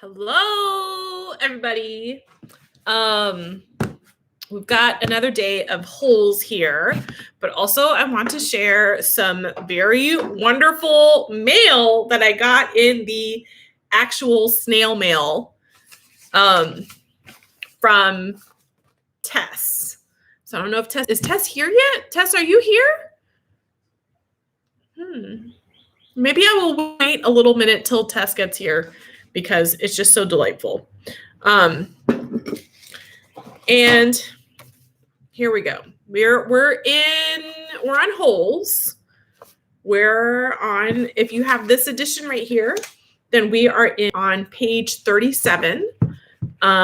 Hello, everybody. We've got another day of holes here, but also I want to share some very wonderful mail that I got in the actual snail mail from Tess. So I don't know if is Tess here yet? Tess, are you here? Maybe I will wait a little minute till Tess gets here because it's just so delightful. And here we go. We're on holes. We're on, if you have this edition right here, then we are on page 37,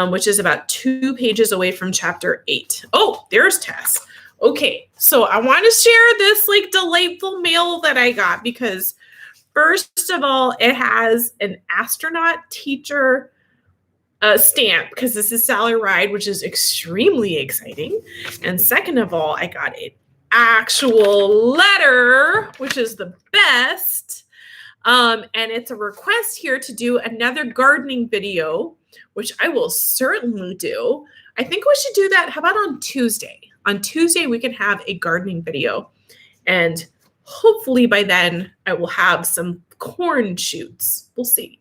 which is about 2 pages away from chapter 8. Oh, there's Tess. Okay, so I want to share this delightful mail that I got because first of all, it has an astronaut teacher stamp because this is Sally Ride, which is extremely exciting. And second of all, I got an actual letter, which is the best. And it's a request here to do another gardening video, which I will certainly do. I think we should do that. How about on Tuesday? On Tuesday, we can have a gardening video. And hopefully by then I will have some corn shoots. We'll see.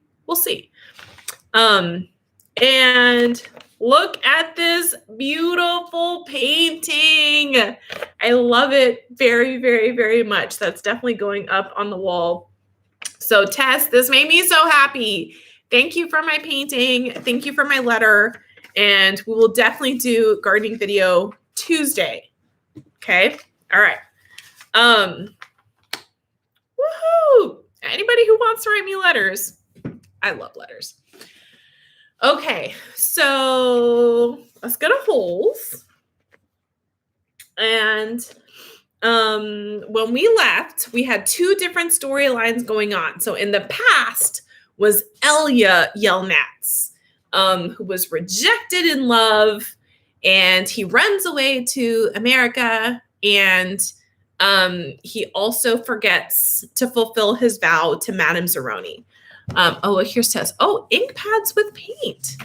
And look at this beautiful painting. I love it very, very, very much. That's definitely going up on the wall. So Tess, this made me so happy. Thank you for my painting. Thank you for my letter. And we will definitely do gardening video Tuesday. Okay. All right. Woohoo! Anybody who wants to write me letters. I love letters. Okay, so let's go to holes. And when we left, we had 2 different storylines going on. So in the past was Elia Yelnats, who was rejected in love, and he runs away to America, and he also forgets to fulfill his vow to Madame Zeroni. Here's Tess. Oh, ink pads with paint.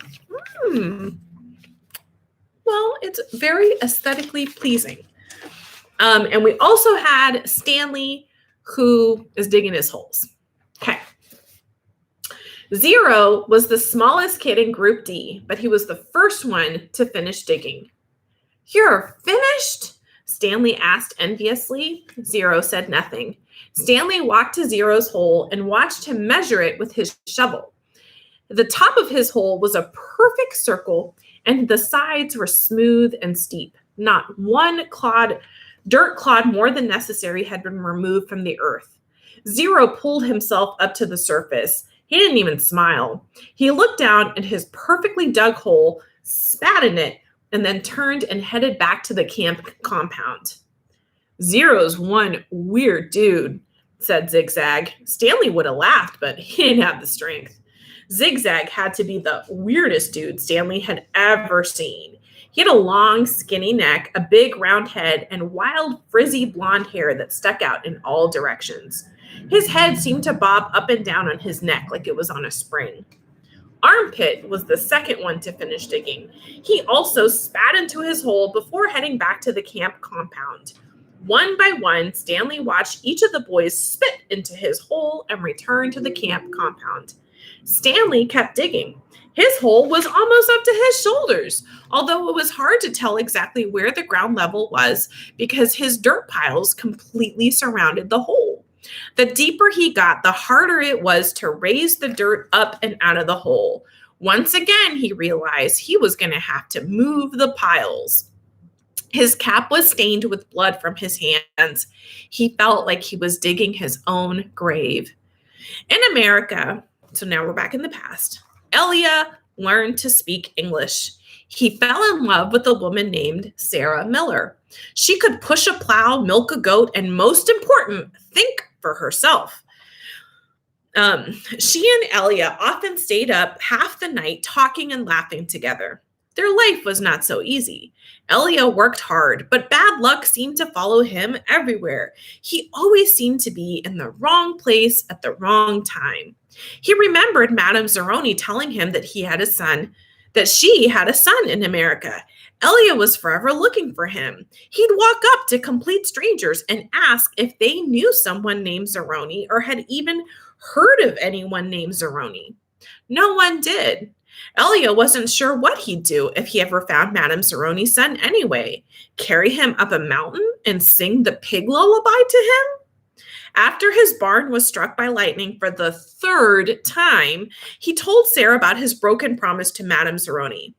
Well, it's very aesthetically pleasing. And we also had Stanley, who is digging his holes. Okay. Zero was the smallest kid in Group D, but he was the first one to finish digging. You're finished? Stanley asked enviously. Zero said nothing. Stanley walked to Zero's hole and watched him measure it with his shovel. The top of his hole was a perfect circle, and the sides were smooth and steep. Not one dirt clod more than necessary had been removed from the earth. Zero pulled himself up to the surface. He didn't even smile. He looked down at his perfectly dug hole, spat in it, and then turned and headed back to the camp compound. Zero's one weird dude, said Zigzag. Stanley would have laughed, but he didn't have the strength. Zigzag had to be the weirdest dude Stanley had ever seen. He had a long, skinny neck, a big round head, and wild, frizzy blonde hair that stuck out in all directions. His head seemed to bob up and down on his neck like it was on a spring. Armpit was the second one to finish digging. He also spat into his hole before heading back to the camp compound. One by one, Stanley watched each of the boys spit into his hole and return to the camp compound. Stanley kept digging. His hole was almost up to his shoulders, although it was hard to tell exactly where the ground level was because his dirt piles completely surrounded the hole. The deeper he got, the harder it was to raise the dirt up and out of the hole. Once again, he realized he was going to have to move the piles. His cap was stained with blood from his hands. He felt like he was digging his own grave. In America, so now we're back in the past, Elia learned to speak English. He fell in love with a woman named Sarah Miller. She could push a plow, milk a goat, and most important, think for herself. She and Elia often stayed up half the night talking and laughing together. Their life was not so easy. Elio worked hard, but bad luck seemed to follow him everywhere. He always seemed to be in the wrong place at the wrong time. He remembered Madame Zeroni telling him that she had a son in America. Elio was forever looking for him. He'd walk up to complete strangers and ask if they knew someone named Zeroni or had even heard of anyone named Zeroni. No one did. Elio wasn't sure what he'd do if he ever found Madame Zeroni's son anyway. Carry him up a mountain and sing the pig lullaby to him? After his barn was struck by lightning for the third time, he told Sarah about his broken promise to Madame Zeroni.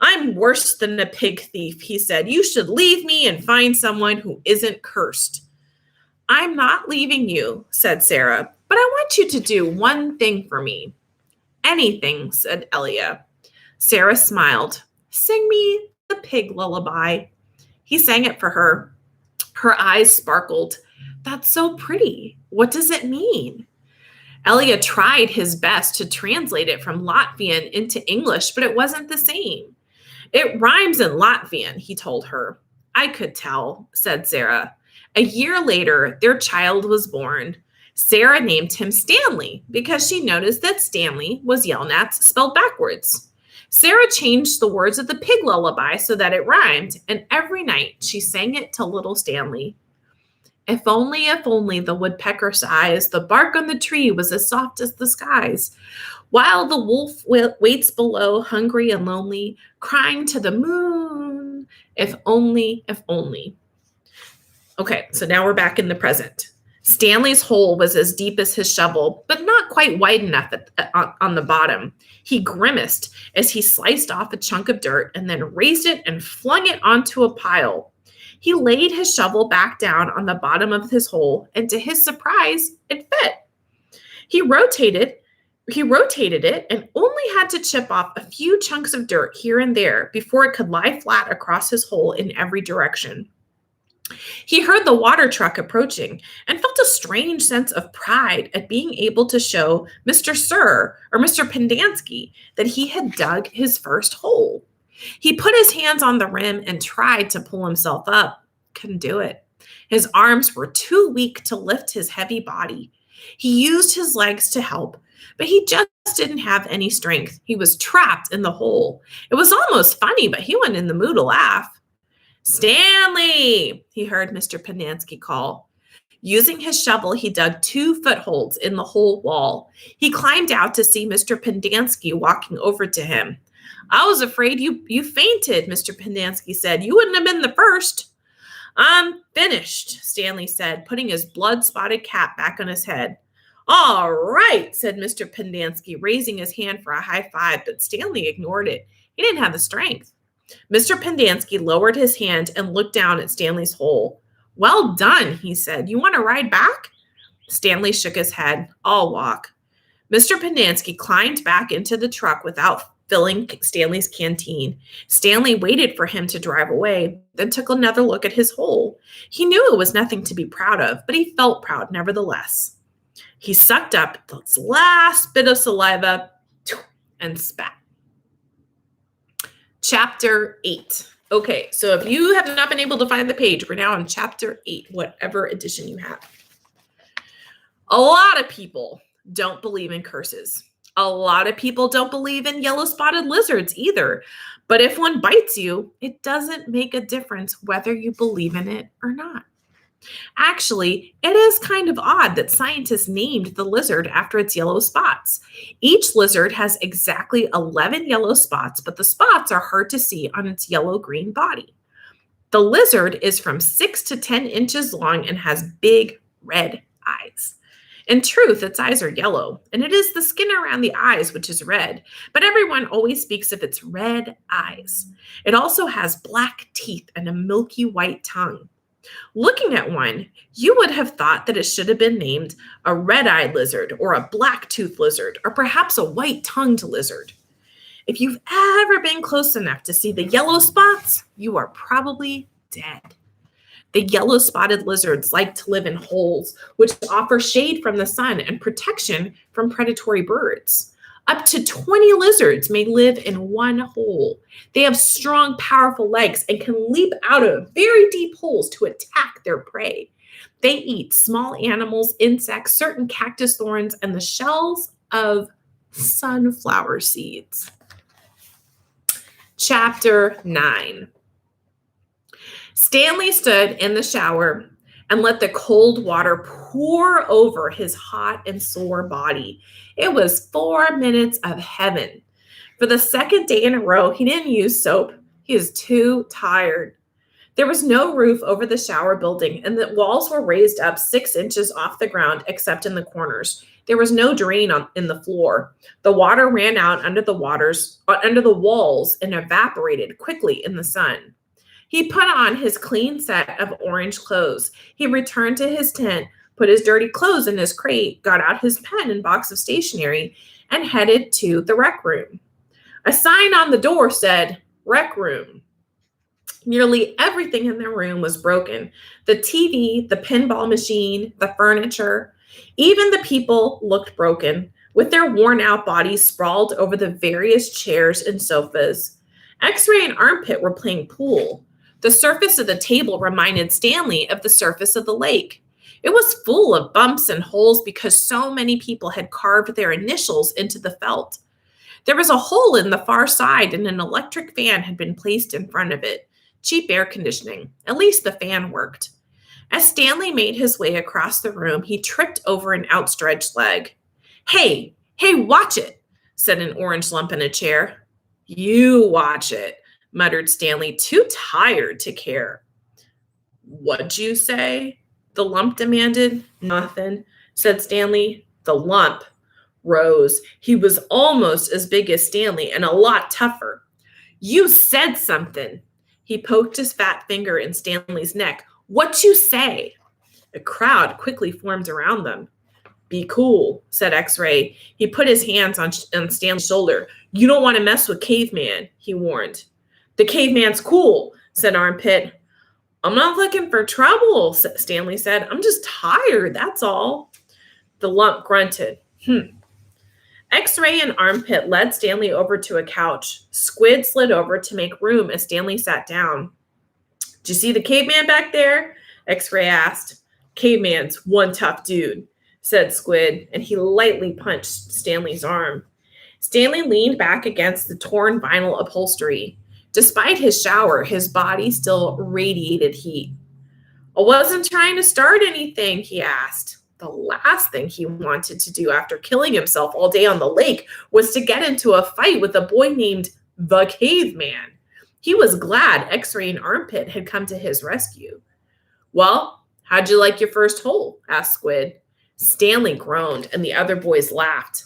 "I'm worse than a pig thief," he said. "You should leave me and find someone who isn't cursed." "I'm not leaving you," said Sarah, "but I want you to do one thing for me." "Anything," said Elia. Sarah smiled. "Sing me the pig lullaby." He sang it for her. Her eyes sparkled. "That's so pretty. What does it mean?" Elia tried his best to translate it from Latvian into English, but it wasn't the same. "It rhymes in Latvian," he told her. "I could tell," said Sarah. A year later, their child was born. Sarah named him Stanley because she noticed that Stanley was Yelnats spelled backwards. Sarah changed the words of the pig lullaby so that it rhymed, and every night she sang it to little Stanley. If only the woodpecker sighs, the bark on the tree was as soft as the skies. While the wolf waits below, hungry and lonely, crying to the moon, if only, if only. Okay, so now we're back in the present. Stanley's hole was as deep as his shovel, but not quite wide enough on the bottom. He grimaced as he sliced off a chunk of dirt and then raised it and flung it onto a pile. He laid his shovel back down on the bottom of his hole, and to his surprise, it fit. He rotated it and only had to chip off a few chunks of dirt here and there before it could lie flat across his hole in every direction. He heard the water truck approaching and felt a strange sense of pride at being able to show Mr. Sir or Mr. Pendanski that he had dug his first hole. He put his hands on the rim and tried to pull himself up. Couldn't do it. His arms were too weak to lift his heavy body. He used his legs to help, but he just didn't have any strength. He was trapped in the hole. It was almost funny, but he wasn't in the mood to laugh. "Stanley!" he heard Mr. Pendanski call. Using his shovel, he dug 2 footholds in the hole wall. He climbed out to see Mr. Pendanski walking over to him. "I was afraid you fainted," Mr. Pendanski said. "You wouldn't have been the first." "I'm finished," Stanley said, putting his blood-spotted cap back on his head. "All right," said Mr. Pendanski, raising his hand for a high five, but Stanley ignored it. He didn't have the strength. Mr. Pendanski lowered his hand and looked down at Stanley's hole. "Well done," he said. "You want to ride back?" Stanley shook his head. "I'll walk." Mr. Pendanski climbed back into the truck without filling Stanley's canteen. Stanley waited for him to drive away, then took another look at his hole. He knew it was nothing to be proud of, but he felt proud nevertheless. He sucked up the last bit of saliva and spat. Chapter 8. Okay, so if you have not been able to find the page, we're now on Chapter 8, whatever edition you have. A lot of people don't believe in curses. A lot of people don't believe in yellow-spotted lizards either. But if one bites you, it doesn't make a difference whether you believe in it or not. Actually, it is kind of odd that scientists named the lizard after its yellow spots. Each lizard has exactly 11 yellow spots, but the spots are hard to see on its yellow-green body. The lizard is from 6 to 10 inches long and has big red eyes. In truth, its eyes are yellow, and it is the skin around the eyes which is red, but everyone always speaks of its red eyes. It also has black teeth and a milky white tongue. Looking at one, you would have thought that it should have been named a red-eyed lizard or a black-toothed lizard or perhaps a white-tongued lizard. If you've ever been close enough to see the yellow spots, you are probably dead. The yellow-spotted lizards like to live in holes, which offer shade from the sun and protection from predatory birds. Up to 20 lizards may live in one hole. They have strong, powerful legs and can leap out of very deep holes to attack their prey. They eat small animals, insects, certain cactus thorns, and the shells of sunflower seeds. Chapter 9. Stanley stood in the shower and let the cold water pour over his hot and sore body. It was 4 minutes of heaven. For the second day in a row, he didn't use soap. He was too tired. There was no roof over the shower building, and the walls were raised up 6 inches off the ground except in the corners. There was no drain in the floor. The water ran out under the walls and evaporated quickly in the sun. He put on his clean set of orange clothes. He returned to his tent, put his dirty clothes in his crate, got out his pen and box of stationery, and headed to the rec room. A sign on the door said, "Rec room." Nearly everything in the room was broken. The TV, the pinball machine, the furniture. Even the people looked broken, with their worn-out bodies sprawled over the various chairs and sofas. X-Ray and Armpit were playing pool. The surface of the table reminded Stanley of the surface of the lake. It was full of bumps and holes because so many people had carved their initials into the felt. There was a hole in the far side and an electric fan had been placed in front of it. Cheap air conditioning. At least the fan worked. As Stanley made his way across the room, he tripped over an outstretched leg. Hey, watch it, said an orange lump in a chair. You watch it, muttered Stanley, too tired to care. What'd you say? The lump demanded. Nothing, said Stanley. The lump rose. He was almost as big as Stanley and a lot tougher. You said something. He poked his fat finger in Stanley's neck. What you say? A crowd quickly formed around them. Be cool, said X-Ray. He put his hands on Stanley's shoulder. You don't want to mess with Caveman, he warned. The Caveman's cool, said Armpit. I'm not looking for trouble, Stanley said. I'm just tired, that's all. The lump grunted. X-Ray and Armpit led Stanley over to a couch. Squid slid over to make room as Stanley sat down. Do you see the Caveman back there? X-Ray asked. Caveman's one tough dude, said Squid, and he lightly punched Stanley's arm. Stanley leaned back against the torn vinyl upholstery. Despite his shower, his body still radiated heat. I wasn't trying to start anything, he asked. The last thing he wanted to do after killing himself all day on the lake was to get into a fight with a boy named the Caveman. He was glad X-Ray and Armpit had come to his rescue. Well, how'd you like your first hole? Asked Squid. Stanley groaned, and the other boys laughed.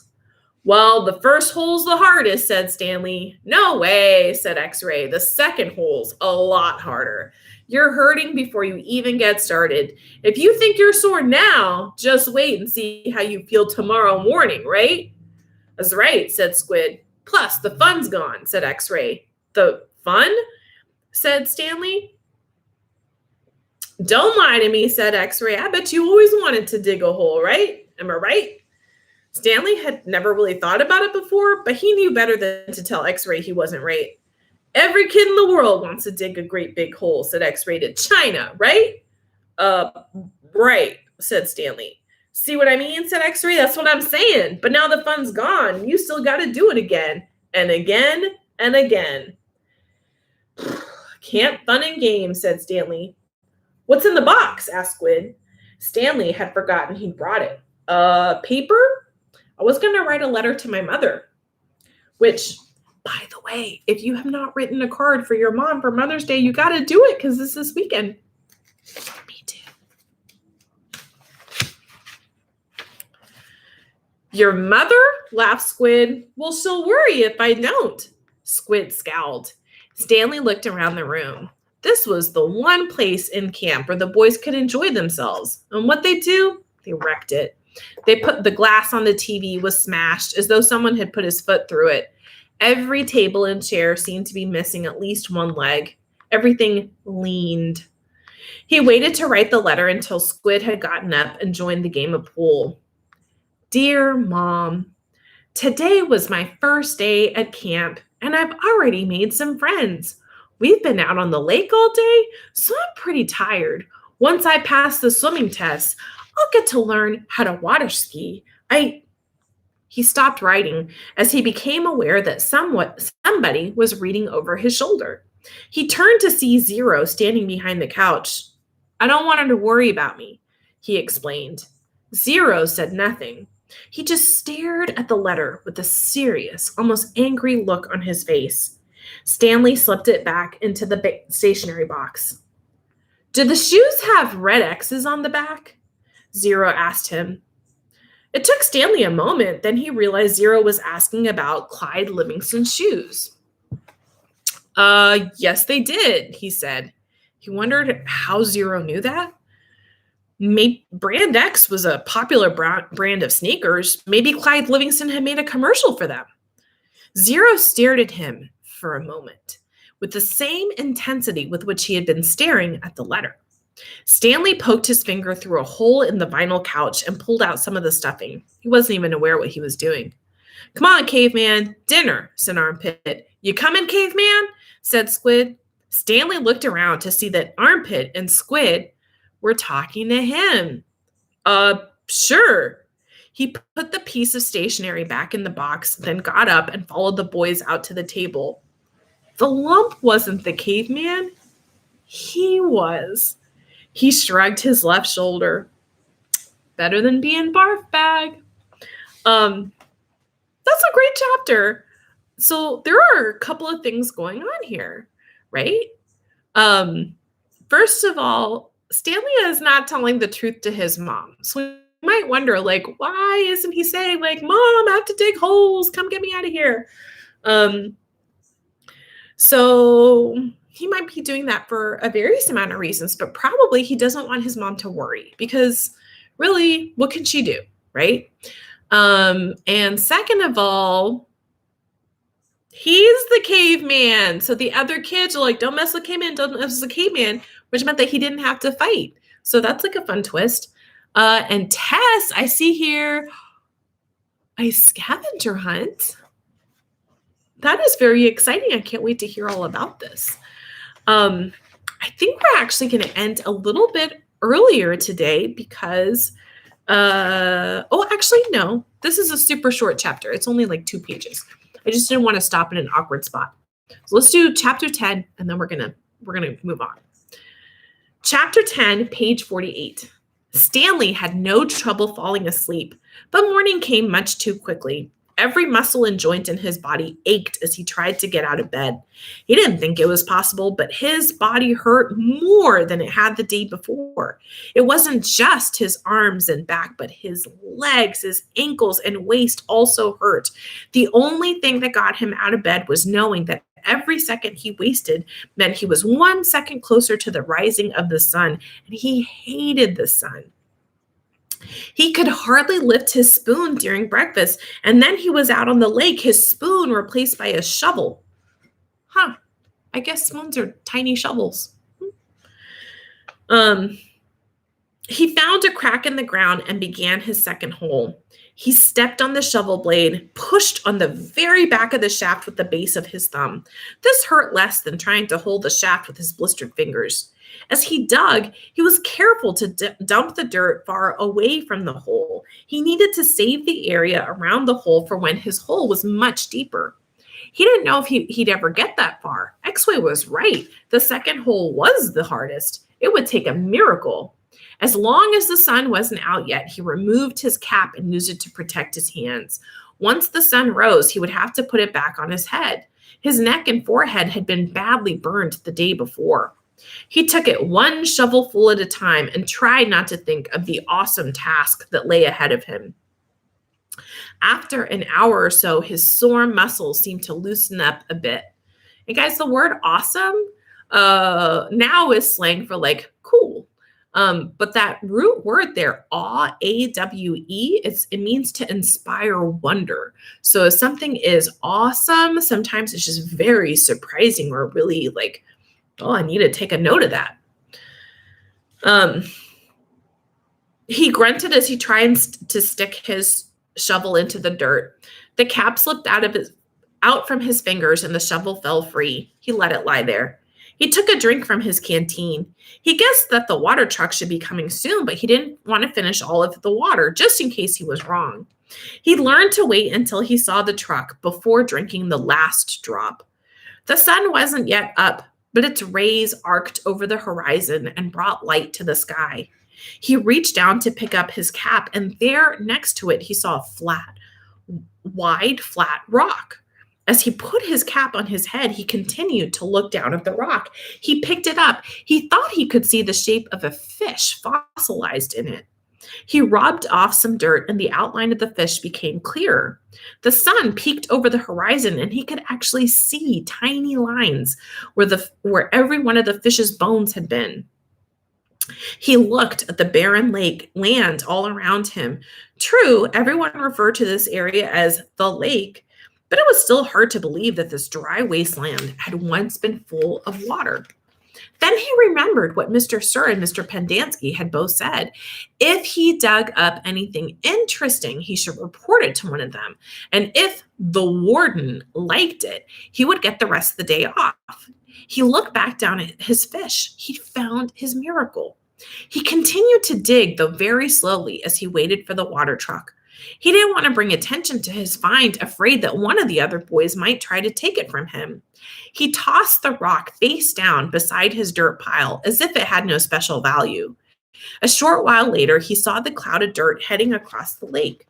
Well, the first hole's the hardest, said Stanley. No way, said X-Ray. The second hole's a lot harder. You're hurting before you even get started. If you think you're sore now, just wait and see how you feel tomorrow morning, right? That's right, said Squid. Plus, the fun's gone, said X-Ray. The fun? Said Stanley. Don't lie to me, said X-Ray. I bet you always wanted to dig a hole, right? Am I right? Stanley had never really thought about it before, but he knew better than to tell X-Ray he wasn't right. Every kid in the world wants to dig a great big hole, said X-Ray to China, right? Right, said Stanley. See what I mean, said X-Ray? That's what I'm saying. But now the fun's gone. You still got to do it again and again and again. Camp fun and games, said Stanley. What's in the box? Asked Squid. Stanley had forgotten he'd brought it. Paper? I was going to write a letter to my mother. Which, by the way, if you have not written a card for your mom for Mother's Day, you got to do it because this weekend. Me too. Your mother? Laughed Squid. Well, she'll worry if I don't. Squid scowled. Stanley looked around the room. This was the one place in camp where the boys could enjoy themselves. And what they do? They wrecked it. They put the glass on the TV was smashed as though someone had put his foot through it. Every table and chair seemed to be missing at least one leg. Everything leaned. He waited to write the letter until Squid had gotten up and joined the game of pool. Dear Mom, Today was my first day at camp, and I've already made some friends. We've been out on the lake all day, so I'm pretty tired. Once I pass the swimming test, I'll get to learn how to water ski. He stopped writing as he became aware that somebody was reading over his shoulder. He turned to see Zero standing behind the couch. I don't want her to worry about me, he explained. Zero said nothing. He just stared at the letter with a serious, almost angry look on his face. Stanley slipped it back into the stationery box. Do the shoes have red X's on the back? Zero asked him. It took Stanley a moment, then he realized Zero was asking about Clyde Livingston's shoes. Yes, they did, he said. He wondered how Zero knew that. Brand X was a popular brand of sneakers. Maybe Clyde Livingston had made a commercial for them. Zero stared at him for a moment, with the same intensity with which he had been staring at the letter. Stanley poked his finger through a hole in the vinyl couch and pulled out some of the stuffing. He wasn't even aware what he was doing. Come on, caveman, dinner, said Armpit. You coming, caveman? Said Squid. Stanley looked around to see that Armpit and Squid were talking to him. Sure. He put the piece of stationery back in the box, then got up and followed the boys out to the table. The lump wasn't the caveman. He was. He shrugged his left shoulder. Better than being barf bag. That's a great chapter. So there are a couple of things going on here, right? First of all, Stanley is not telling the truth to his mom. So we might wonder, like, why isn't he saying, like, Mom, I have to dig holes. Come get me out of here. So he might be doing that for a various amount of reasons, but probably he doesn't want his mom to worry because really, what can she do, right? And second of all, he's the caveman. So the other kids are like, don't mess with caveman, don't mess with the caveman, which meant that he didn't have to fight. So that's like a fun twist. And Tess, I see here a scavenger hunt. That is very exciting. I can't wait to hear all about this. I think we're actually going to end a little bit earlier today because, actually, no. This is a super short chapter. It's only like 2 pages. I just didn't want to stop in an awkward spot. So let's do chapter 10, and then we're gonna move on. Chapter 10, page 48. Stanley had no trouble falling asleep, but morning came much too quickly. Every muscle and joint in his body ached as he tried to get out of bed. He didn't think it was possible, but his body hurt more than it had the day before. It wasn't just his arms and back, but his legs, his ankles, and waist also hurt. The only thing that got him out of bed was knowing that every second he wasted meant he was 1 second closer to the rising of the sun, and he hated the sun. He could hardly lift his spoon during breakfast, and then he was out on the lake, his spoon replaced by a shovel. I guess spoons are tiny shovels. He found a crack in the ground and began his second hole. He stepped on the shovel blade, pushed on the very back of the shaft with the base of his thumb. This hurt less than trying to hold the shaft with his blistered fingers. As he dug, he was careful to dump the dirt far away from the hole. He needed to save the area around the hole for when his hole was much deeper. He didn't know if he'd ever get that far. X-Way was right. The second hole was the hardest. It would take a miracle. As long as the sun wasn't out yet, he removed his cap and used it to protect his hands. Once the sun rose, he would have to put it back on his head. His neck and forehead had been badly burned the day before. He took it one shovelful at a time and tried not to think of the awesome task that lay ahead of him. After an hour or so, his sore muscles seemed to loosen up a bit. And guys, the word awesome now is slang for like cool. But that root word there, awe, A-W-E, it means to inspire wonder. So if something is awesome, sometimes it's just very surprising or really like, oh, I need to take a note of that. He grunted as he tried to stick his shovel into the dirt. The cap slipped out from his fingers and the shovel fell free. He let it lie there. He took a drink from his canteen. He guessed that the water truck should be coming soon, but he didn't want to finish all of the water just in case he was wrong. He learned to wait until he saw the truck before drinking the last drop. The sun wasn't yet up, but its rays arced over the horizon and brought light to the sky. He reached down to pick up his cap, and there next to it he saw a wide, flat rock. As he put his cap on his head, he continued to look down at the rock. He picked it up. He thought he could see the shape of a fish fossilized in it. He rubbed off some dirt, and the outline of the fish became clearer. The sun peeked over the horizon, and he could actually see tiny lines where every one of the fish's bones had been. He looked at the barren land all around him. True, everyone referred to this area as the lake, but it was still hard to believe that this dry wasteland had once been full of water. Then he remembered what Mr. Sir and Mr. Pendanski had both said. If he dug up anything interesting, he should report it to one of them. And if the warden liked it, he would get the rest of the day off. He looked back down at his fish. He found his miracle. He continued to dig, though very slowly, as he waited for the water truck. He didn't want to bring attention to his find, afraid that one of the other boys might try to take it from him. He tossed the rock face down beside his dirt pile as if it had no special value. A short while later, he saw the cloud of dirt heading across the lake.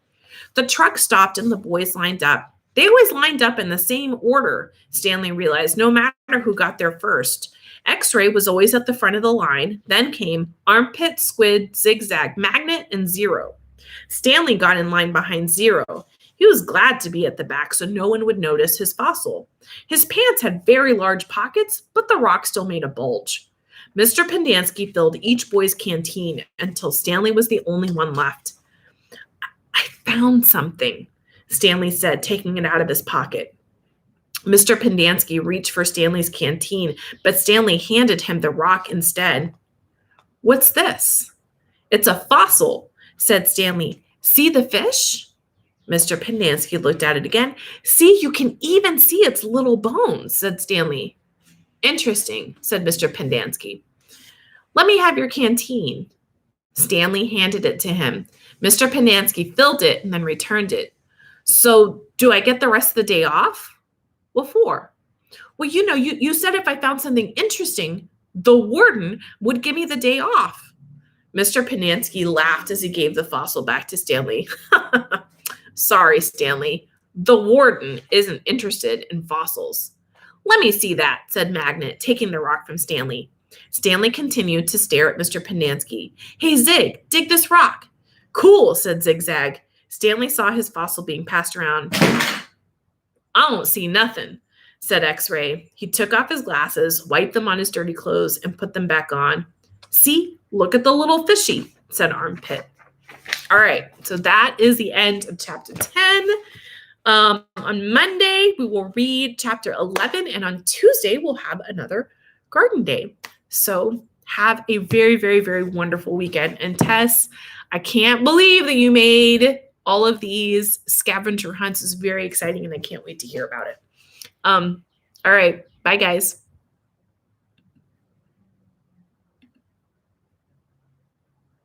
The truck stopped and the boys lined up. They always lined up in the same order, Stanley realized, no matter who got there first. X-Ray was always at the front of the line. Then came Armpit, Squid, Zigzag, Magnet, and Zero. Stanley got in line behind Zero. He was glad to be at the back so no one would notice his fossil. His pants had very large pockets, but the rock still made a bulge. Mr. Pendanski filled each boy's canteen until Stanley was the only one left. I found something, Stanley said, taking it out of his pocket. Mr. Pendanski reached for Stanley's canteen, but Stanley handed him the rock instead. What's this? It's a fossil, said Stanley. See the fish? Mr. Pendanski looked at it again. See, you can even see its little bones, said Stanley. Interesting, said Mr. Pendanski. Let me have your canteen. Stanley handed it to him. Mr. Pendanski filled it and then returned it. So, do I get the rest of the day off? What for? Well, you said if I found something interesting, the warden would give me the day off. Mr. Pendanski laughed as he gave the fossil back to Stanley. Sorry, Stanley. The warden isn't interested in fossils. Let me see that, said Magnet, taking the rock from Stanley. Stanley continued to stare at Mr. Pendanski. Hey, Zig, dig this rock. Cool, said Zigzag. Stanley saw his fossil being passed around. I don't see nothing, said X-Ray. He took off his glasses, wiped them on his dirty clothes, and put them back on. See, look at the little fishy, said Armpit. All right, so that is the end of chapter 10. On Monday, we will read chapter 11, and on Tuesday, we'll have another garden day. So have a very, very, very wonderful weekend. And Tess, I can't believe that you made all of these scavenger hunts. Is very exciting, and I can't wait to hear about it. All right, bye, guys.